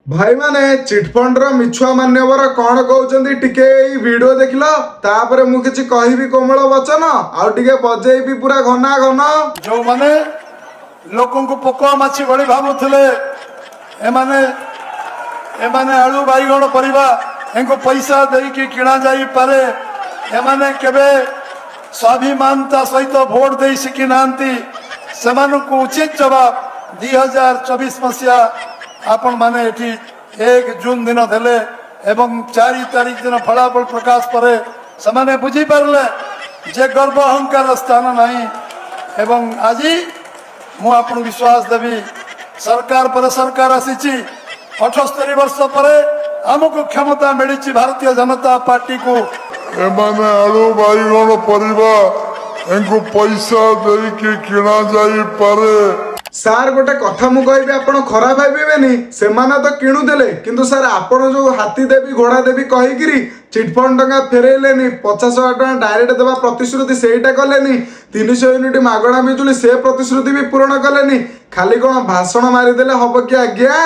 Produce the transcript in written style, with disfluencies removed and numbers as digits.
भाई माने चिटफंड रो मिछुआ मान्यवर कौन कहउचंदी टिके ई वीडियो देखिलो तापर मु किछि कहिबी कोमल वचन आ टिके बजेइबी पूरा घना घन जो माने लोकों को पोको माछी भली भाबुथिले एमाने एमाने आलू बाईगण परिबा एंको पैसा देई कि किणा जाई पारे एमाने केबे स्वाभिमानता सहित भोट देई सिखि नांती सेमानकु उचित जवाब 2024 मसिया आपण माने एठी 1 जून दिन देले एवं 4 तारीख दिन फलाफल प्रकाश परे समाने बुझी पारले जे गर्व अहंकार स्थान नहीं एवं आज मु आपन विश्वास देवी सरकार पर सरकार आसीची 78 वर्ष पर हमको क्षमता मिली भारतीय जनता पार्टी को एमाने आलू बाईगण परिबा एंको पैसा देई कि किणा जाई पारे सार गोटे कथा मु कहबी आपण खराब भाबिबेनी सेमाने तो किणु देले किंतु सर आपण जो हाथी देवी घोड़ा देवी कहिगिरी चिटफंड टंका फेरेलेनी 50,000 टका डायरेक्ट देवा प्रतिश्रुति सेटा कलेनी 300 यूनिट मागणा बिजुली से प्रतिश्रुति भी पूर्ण कलेनी खाली कोन भाषण मारी देले हबो कि आज्ञा।